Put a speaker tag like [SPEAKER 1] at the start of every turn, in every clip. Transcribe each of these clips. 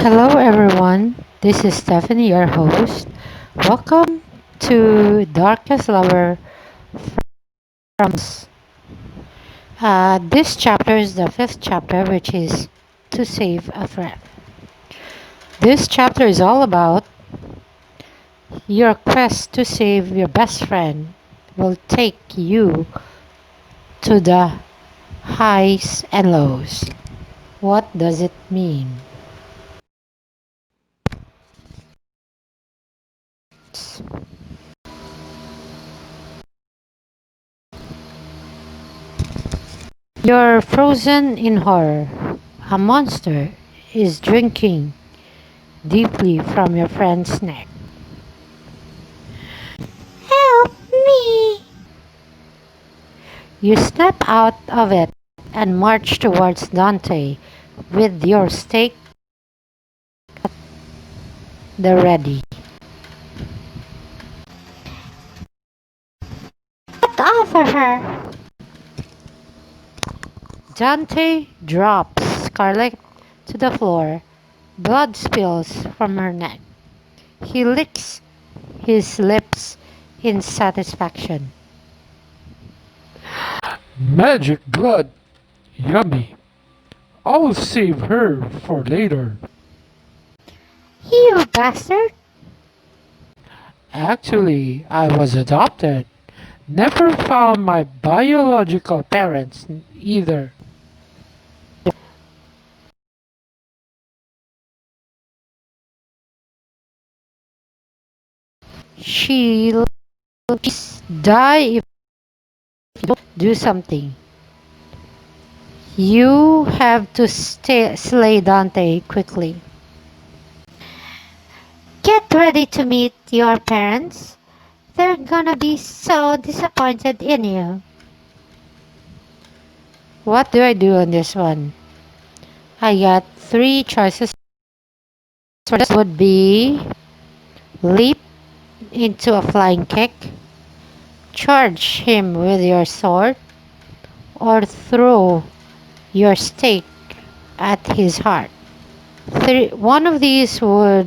[SPEAKER 1] Hello, everyone. This is Stephanie, your host. Welcome to Darkest Lover from Us. This chapter is the fifth chapter, which is To Save a Friend. This chapter is all about your quest to save your best friend will take you to the highs and lows. What does it mean? You're frozen in horror. A monster is drinking deeply from your friend's neck. Help me! You snap out of it and march towards Dante with your stake the ready. Get off of her! Dante drops Scarlett to the floor. Blood spills from her neck. He licks his lips in satisfaction.
[SPEAKER 2] Magic blood! Yummy! I'll save her for later.
[SPEAKER 1] You bastard!
[SPEAKER 2] Actually, I was adopted. Never found my biological parents either.
[SPEAKER 1] She'll die if you don't do something. You have to slay Dante quickly. Get ready to meet your parents. They're gonna be so disappointed in you. What do I do on this one? I got three choices. First would be leap into a flying kick, charge him with your sword, or throw your stake at his heart. One of these would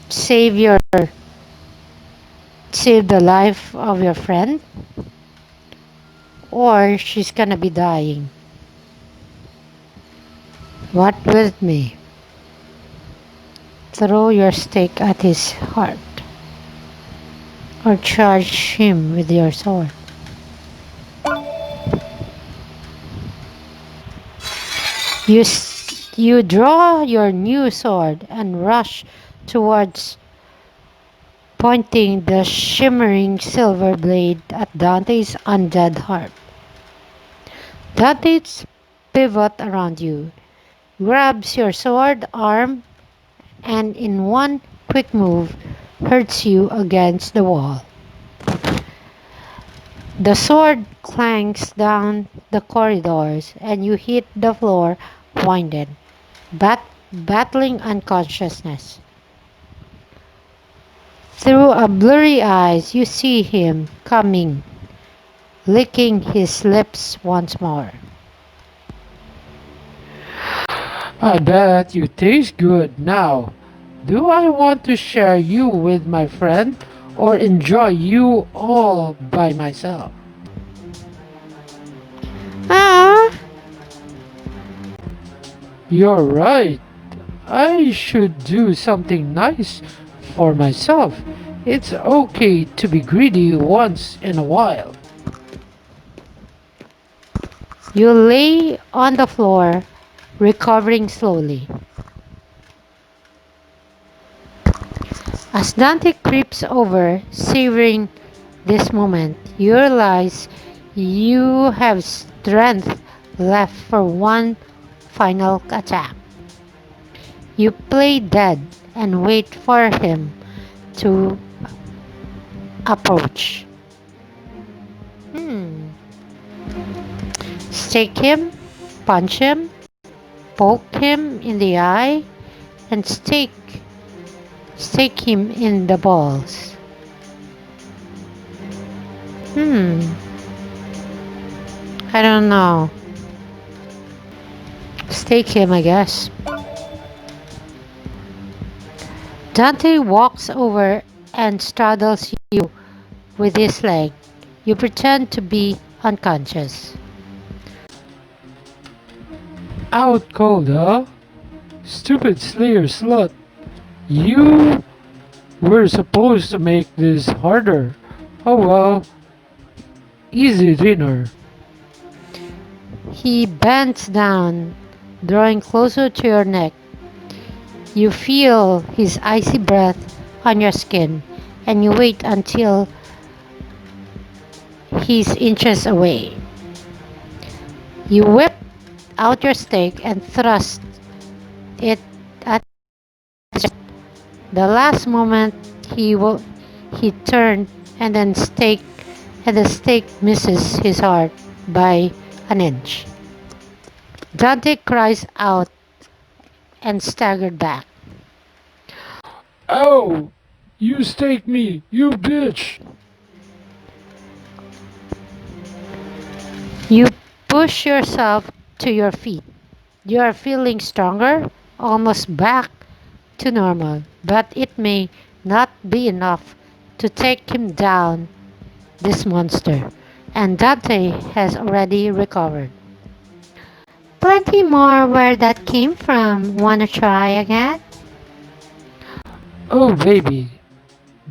[SPEAKER 1] save your save the life of your friend, or she's gonna be dying. What with me? Throw your stake at his heart, or charge him with your sword. You draw your new sword and rush towards, pointing the shimmering silver blade at Dante's undead heart. Dante's pivot around you, grabs your sword arm, and in one quick move hurts you against the wall. The sword clanks down the corridors and you hit the floor winded, battling unconsciousness. Through a blurry eyes you see him coming, licking his lips once more.
[SPEAKER 2] I bet you taste good now. Do I want to share you with my friend or enjoy you all by myself?
[SPEAKER 1] Ah!
[SPEAKER 2] You're right. I should do something nice for myself. It's okay to be greedy once in a while.
[SPEAKER 1] You lay on the floor, recovering slowly. As Dante creeps over, savoring this moment, you realize you have strength left for one final attack. You play dead and wait for him to approach. Hmm. Stake him, punch him, poke him in the eye, and stake him in the balls. Hmm. I don't know. Stake him, I guess. Dante walks over and straddles you with his leg. You pretend to be unconscious.
[SPEAKER 2] Out cold, huh? Stupid Slayer slut. You were supposed to make this harder. Oh well, easy dinner.
[SPEAKER 1] He bends down, drawing closer to your neck. You feel his icy breath on your skin, and you wait until he's inches away. You whip out your stake and thrust it at his chest. The last moment he turned and then stake and the stake misses his heart by an inch. Dante cries out and staggered back.
[SPEAKER 2] Oh, you staked me, you bitch.
[SPEAKER 1] You push yourself to your feet. You are feeling stronger, almost back to normal, but it may not be enough to take him down, this monster. And Dante has already recovered. Plenty more where that came from. Wanna try again?
[SPEAKER 2] Oh baby,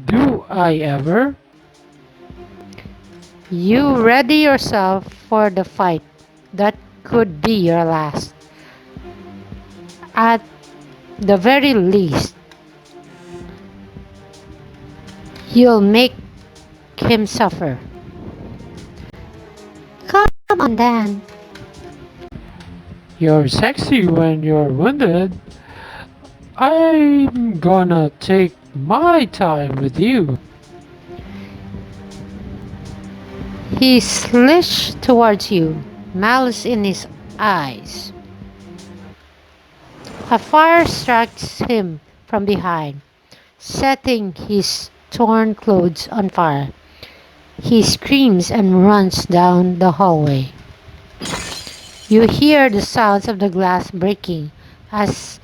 [SPEAKER 2] do I ever?
[SPEAKER 1] You ready yourself for the fight. That could be your last. At the very least, you'll make him suffer. Come on, Dan.
[SPEAKER 2] You're sexy when you're wounded. I'm gonna take my time with you.
[SPEAKER 1] He slished towards you, malice in his eyes. A fire strikes him from behind, setting his torn clothes on fire. He screams and runs down the hallway. You hear the sounds of the glass breaking as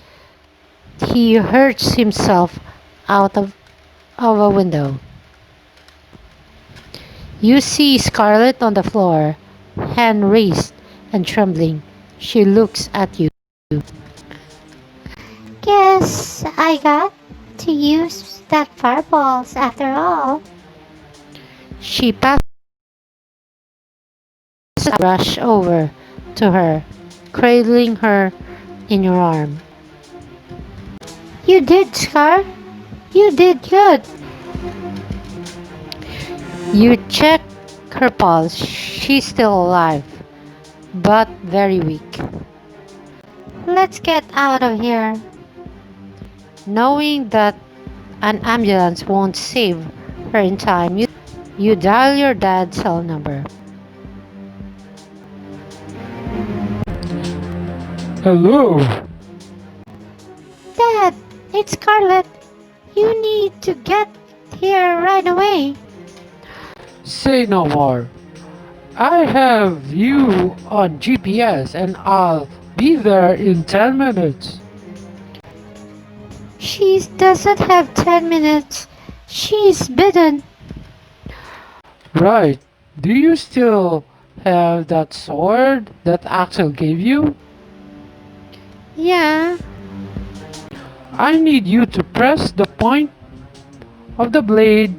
[SPEAKER 1] he hurls himself out of a window. You see Scarlett on the floor, hand raised and trembling. She looks at you. Guess I got to use that fireballs after all. She passes a brush over to her, cradling her in your arm. You did, Scar. You did good. You check her pulse. She's still alive, but very weak. Let's get out of here. Knowing that an ambulance won't save her in time, you dial your dad's cell number.
[SPEAKER 2] Hello.
[SPEAKER 1] Dad, it's Scarlett. You need to get here right away.
[SPEAKER 2] Say no more. I have you on GPS and I'll be there in 10 minutes.
[SPEAKER 1] She doesn't have 10 minutes. She's bitten.
[SPEAKER 2] Right. Do you still have that sword that Axel gave you?
[SPEAKER 1] Yeah,
[SPEAKER 2] I need you to press the point of the blade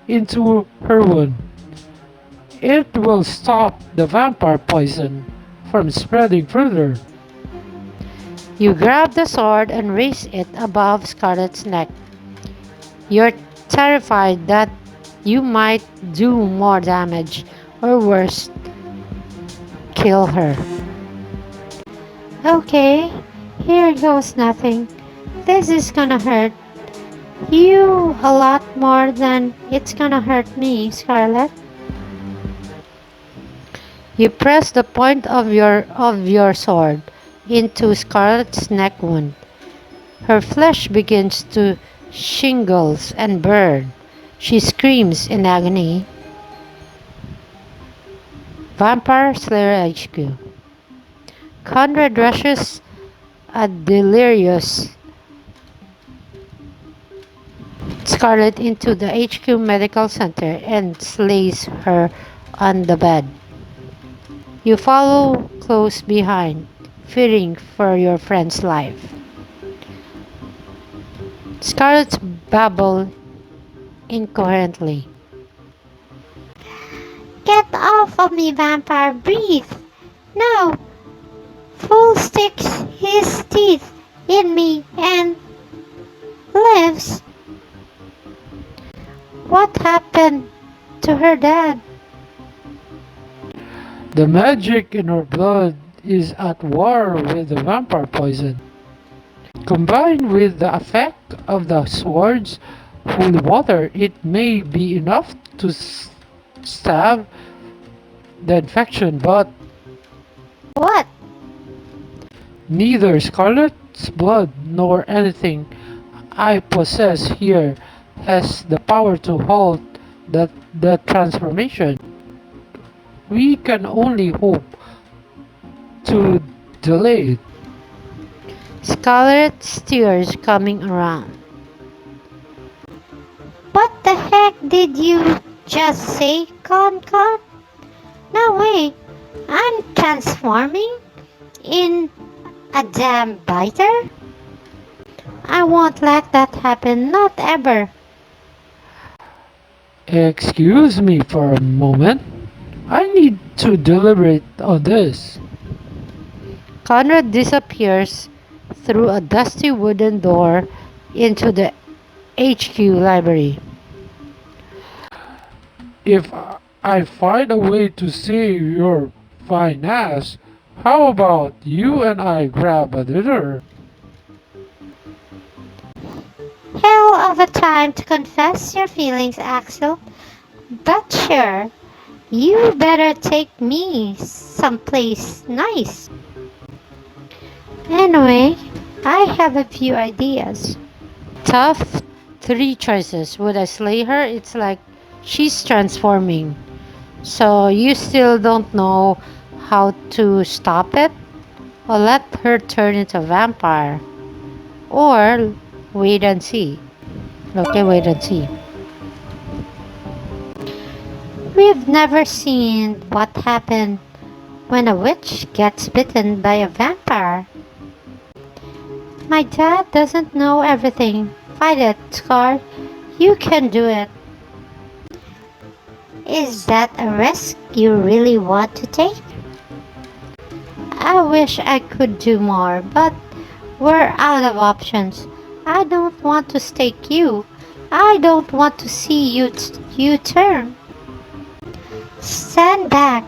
[SPEAKER 2] into her wound. It will stop the vampire poison from spreading further.
[SPEAKER 1] you grab the sword and raise it above Scarlett's neck. You're terrified that you might do more damage or worse, kill her. Okay, here goes nothing. This is gonna hurt you a lot more than it's gonna hurt me, Scarlett. You press the point of your sword into Scarlett's neck wound. Her flesh begins to shingles and burn. She screams in agony. Vampire Slayer HQ. Conrad rushes a delirious Scarlett into the HQ Medical Center and slays her on the bed. You follow close behind, fearing for your friend's life. Scarlett babbled incoherently.
[SPEAKER 3] Get off of me, vampire! Breathe! No! Fool sticks his teeth in me and lives.
[SPEAKER 1] What happened to her dad?
[SPEAKER 2] The magic in her blood is at war with the vampire poison. Combined with the effect of the sword's holy water, it may be enough to stab the infection, but
[SPEAKER 3] What?
[SPEAKER 2] neither Scarlet's blood nor anything I possess here has the power to halt the transformation. We can only hope to delay it.
[SPEAKER 1] Scarlett's tears coming around.
[SPEAKER 3] What the heck did you just say, Con? No way! I'm transforming in a damn biter?
[SPEAKER 1] I won't let that happen, not ever.
[SPEAKER 2] Excuse me for a moment. I need to deliberate on this.
[SPEAKER 1] Conrad disappears through a dusty wooden door into the HQ library.
[SPEAKER 2] If I find a way to save your fine ass, how about you and I grab a dinner?
[SPEAKER 3] Hell of a time to confess your feelings, Axel. But sure, you better take me someplace nice.
[SPEAKER 1] Anyway, I have a few ideas. Tough three choices. Would I slay her? It's like she's transforming. So you still don't know how to stop it? Or let her turn into a vampire? Or wait and see. Okay, wait and see.
[SPEAKER 3] We've never seen what happened when a witch gets bitten by a vampire.
[SPEAKER 1] My dad doesn't know everything. Fight it, Scar. You can do it.
[SPEAKER 3] Is that a risk you really want to take?
[SPEAKER 1] I wish I could do more, but we're out of options. I don't want to stake you. I don't want to see you turn.
[SPEAKER 3] Stand back.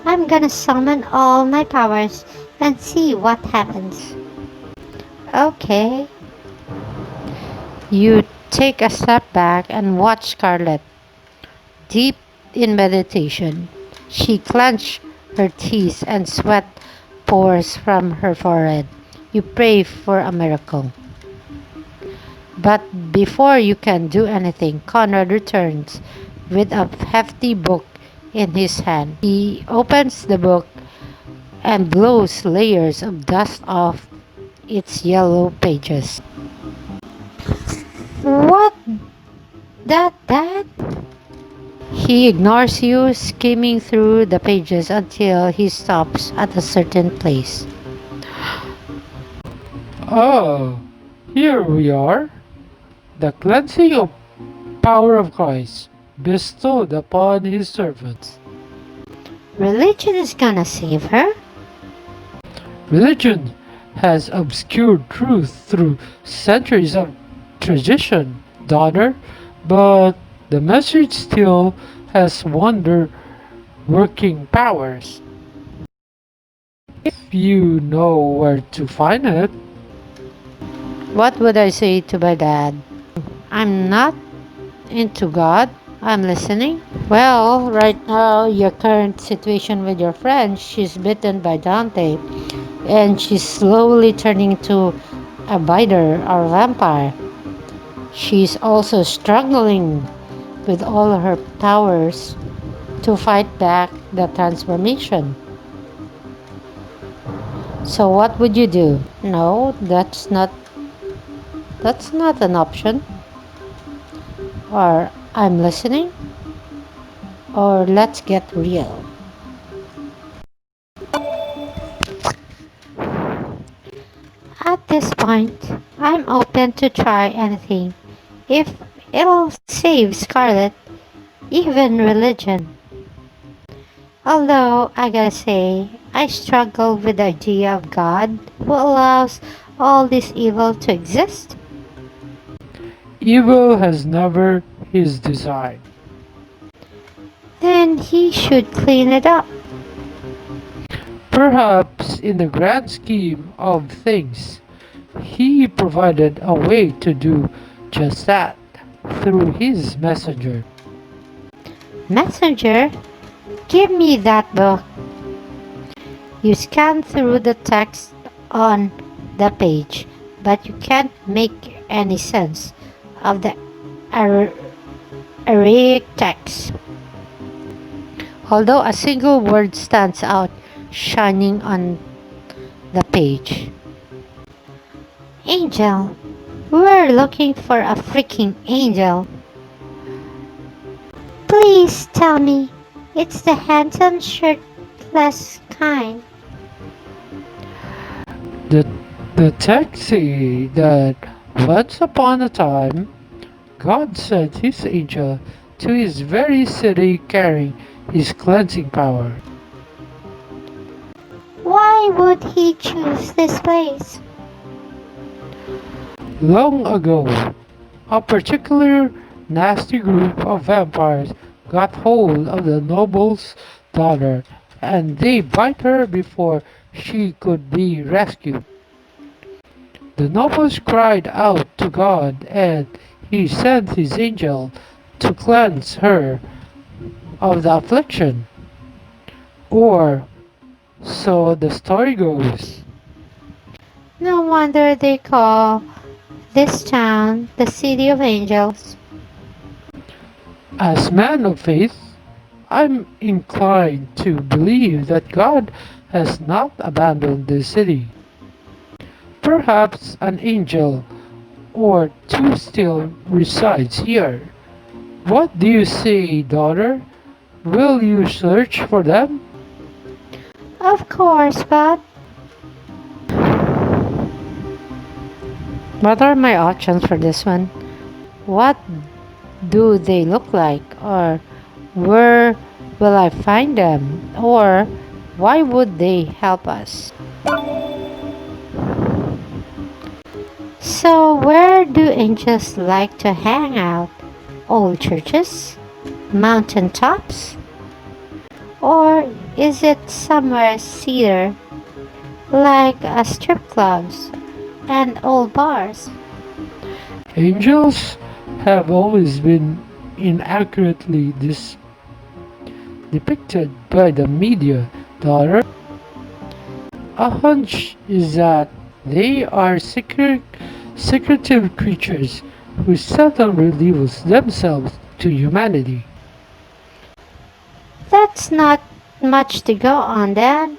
[SPEAKER 3] I'm gonna summon all my powers and see what happens.
[SPEAKER 1] Okay. You take a step back and watch Scarlett. Deep in meditation, she clenched her teeth and sweat pours from her forehead. You pray for a miracle. But before you can do anything, Conrad returns with a hefty book in his hand. He opens the book and blows layers of dust off its yellow pages.
[SPEAKER 3] What? That?
[SPEAKER 1] He ignores you, skimming through the pages until he stops at a certain place.
[SPEAKER 2] Oh, here we are. The cleansing of power of Christ bestowed upon his servants.
[SPEAKER 3] Religion is gonna save her?
[SPEAKER 2] Religion has obscured truth through centuries of tradition, daughter, but the message still has wonder working powers. If you know where to find it,
[SPEAKER 1] What would I say to my dad? I'm not into God. I'm listening. Well, right now, your current situation with your friend, she's bitten by Dante, and she's slowly turning into a biter or vampire. She's also struggling with all her powers to fight back the transformation. So what would you do? No, that's not an option. Or I'm listening, or let's get real.
[SPEAKER 3] At this point, I'm open to try anything. If it'll save Scarlett, even religion. Although, I gotta say, I struggle with the idea of God who allows all this evil to exist.
[SPEAKER 2] Evil has never his design.
[SPEAKER 3] Then he should clean it up.
[SPEAKER 2] Perhaps in the grand scheme of things, he provided a way to do just that through his messenger.
[SPEAKER 3] Messenger, give me that book. You scan through the text on the page, but you can't make any sense of the Ar- Arabic text.
[SPEAKER 1] Although a single word stands out, shining on the page.
[SPEAKER 3] Angel. We're looking for a freaking angel. Please tell me it's the handsome shirtless kind.
[SPEAKER 2] The, the text say that once upon a time, God sent his angel to his very city carrying his cleansing power.
[SPEAKER 3] Why would he choose this place?
[SPEAKER 2] Long ago, a particular nasty group of vampires got hold of the noble's daughter and they bite her before she could be rescued. The nobles cried out to God and he sent his angel to cleanse her of the affliction. Or so the story goes.
[SPEAKER 3] No wonder they call this town the City of Angels.
[SPEAKER 2] As man of faith, I'm inclined to believe that God has not abandoned the city. Perhaps an angel or two still resides here. What do you say, daughter? Will you search for them?
[SPEAKER 3] Of course, but
[SPEAKER 1] What are my options for this one? What do they look like? Or where will I find them? Or why would they help us?
[SPEAKER 3] so where do angels like to hang out? Old churches? Mountain tops? Or is it somewhere cedar, like a strip clubs and old bars?
[SPEAKER 2] Angels have always been inaccurately depicted by the media, daughter. A hunch is that they are secretive creatures who seldom reveal themselves to humanity.
[SPEAKER 3] That's not much to go on then.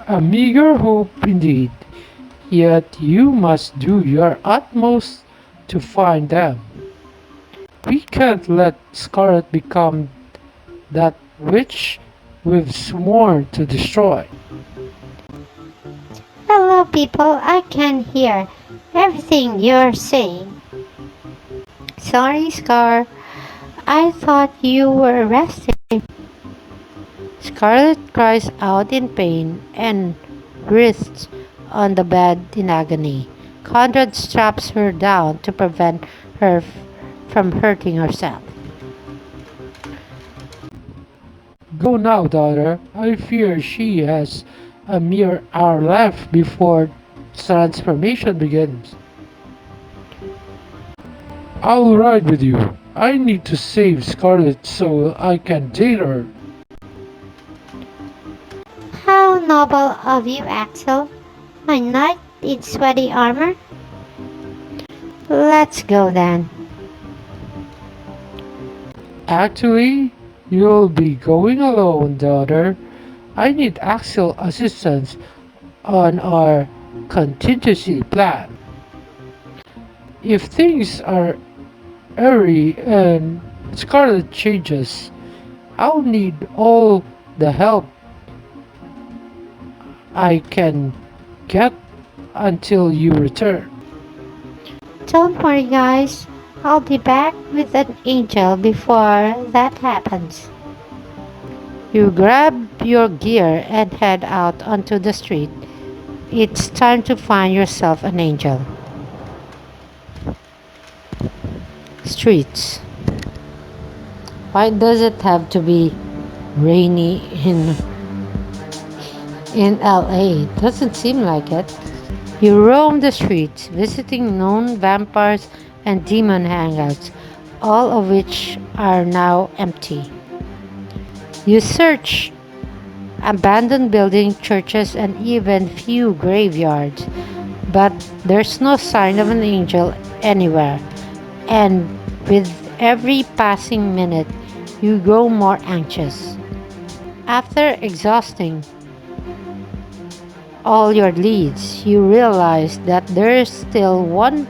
[SPEAKER 2] A meager hope indeed, yet you must do your utmost to find them. We can't let Scarlet become that which we've sworn to destroy.
[SPEAKER 3] Hello, people, I can hear everything you're saying. Sorry, Scar. I thought you were resting.
[SPEAKER 1] Scarlet cries out in pain and writhes on the bed in agony. Conrad straps her down to prevent her from hurting herself.
[SPEAKER 2] Go now, daughter. I fear she has a mere hour left before transformation begins. I'll ride with you. I need to save Scarlet so I can date her.
[SPEAKER 3] How noble of you, Axel. My knight in sweaty armor? Let's go then.
[SPEAKER 2] Actually, you'll be going alone, daughter. I need Axel assistance on our contingency plan. If things are airy and Scarlet changes, I'll need all the help I can get until you return.
[SPEAKER 3] Don't worry, guys. I'll be back with an angel before that happens.
[SPEAKER 1] You grab your gear and head out onto the street. It's time to find yourself an angel. Streets. Why does it have to be rainy in LA? Doesn't seem like it. You roam the streets, visiting known vampires and demon hangouts, all of which are now empty. You search abandoned buildings, churches, and even few graveyards, but there's no sign of an angel anywhere. And with every passing minute, you grow more anxious. After exhausting all your leads, you realize that there's still one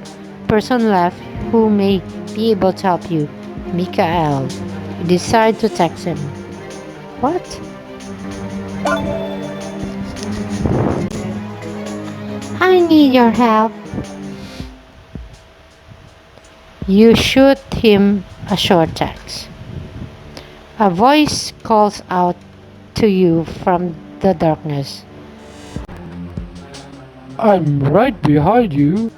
[SPEAKER 1] person left who may be able to help you, Mikael. You decide to text him. What?
[SPEAKER 3] I need your help.
[SPEAKER 1] You shoot him a short text. A voice calls out to you from the darkness.
[SPEAKER 2] I'm right behind you.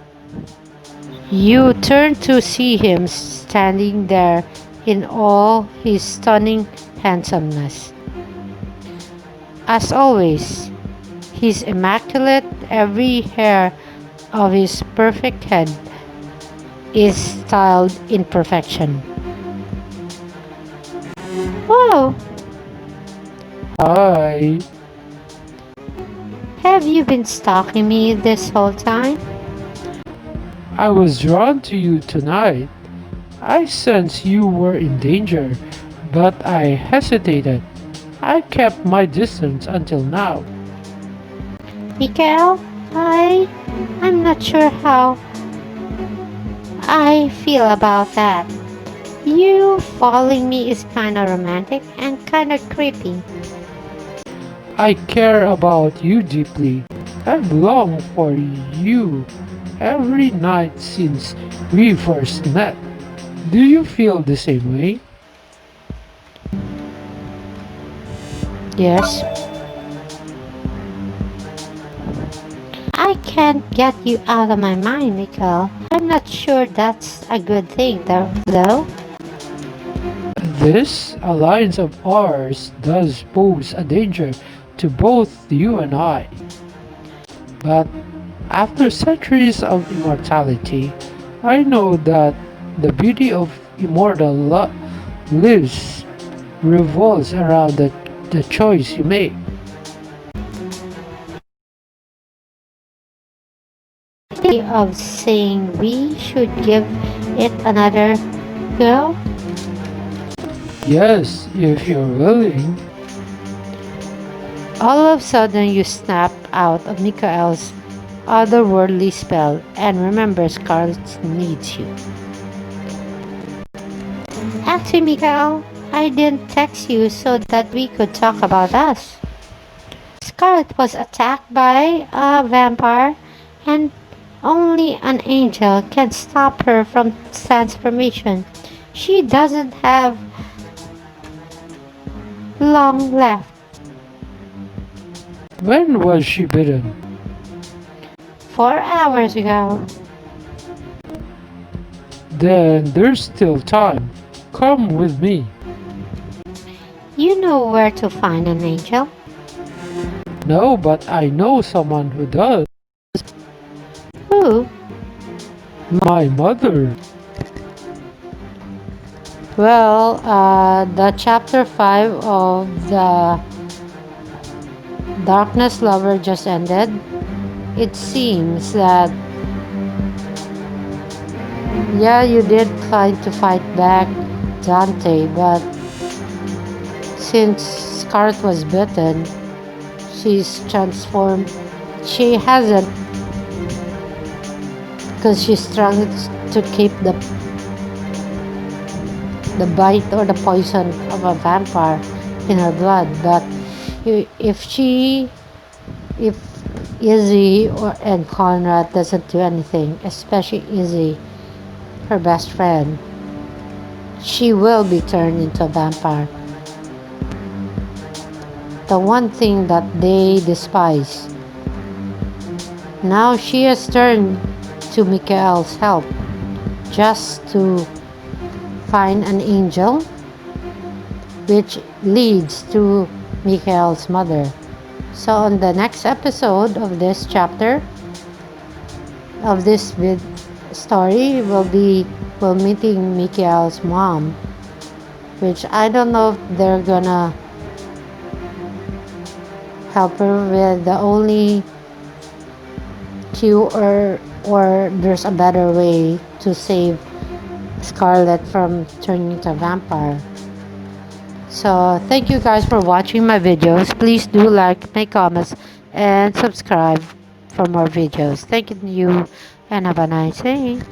[SPEAKER 1] You turn to see him standing there in all his stunning handsomeness. As always, he's immaculate, every hair of his perfect head is styled in perfection.
[SPEAKER 3] Whoa!
[SPEAKER 2] Hi.
[SPEAKER 3] Have you been stalking me this whole time?
[SPEAKER 2] I was drawn to you tonight. I sensed you were in danger, but I hesitated. I kept my distance until now.
[SPEAKER 3] Mikael, I'm not sure how I feel about that. You following me is kinda romantic and kinda creepy.
[SPEAKER 2] I care about you deeply. I've longed for you every night since we first met. Do you feel the same way?
[SPEAKER 1] Yes,
[SPEAKER 3] I can't get you out of my mind, Mikael. I'm not sure that's a good thing, though.
[SPEAKER 2] This alliance of ours does pose a danger to both you and I. But after centuries of immortality, I know that the beauty of immortal lives revolves around the choice you make.
[SPEAKER 3] Of saying we should give it another go?
[SPEAKER 2] Yes, if you're willing.
[SPEAKER 1] all of a sudden you snap out of Mikael's otherworldly spell and remember Scarlet needs you.
[SPEAKER 3] Actually, Mikael, I didn't text you so that we could talk about us. Scarlet was attacked by a vampire, and only an angel can stop her from transformation. She doesn't have long left.
[SPEAKER 2] When was she bitten?
[SPEAKER 3] 4 hours ago.
[SPEAKER 2] Then there's still time. Come with me.
[SPEAKER 3] You know where to find an angel?
[SPEAKER 2] No, but I know someone who does.
[SPEAKER 3] Who?
[SPEAKER 2] My mother.
[SPEAKER 1] Well, the chapter 5 of the Darkness Lover just ended. It seems that, yeah, you did try to fight back Dante, but since Scarlet was bitten, she's she hasn't, because she's trying to keep the bite or the poison of a vampire in her blood. But if she, if Izzy and Conrad doesn't do anything, especially Izzy, her best friend, she will be turned into a vampire. The one thing that they despise. Now she has turned to Mikael's help just to find an angel, which leads to Mikael's mother. So on the next episode of this chapter of this story will meeting Mikael's mom, which I don't know if they're gonna help her with the only cure, or there's a better way to save Scarlett from turning into a vampire. So thank you guys for watching my videos. Please do like, make comments, and subscribe for more videos. Thank you, and have a nice day.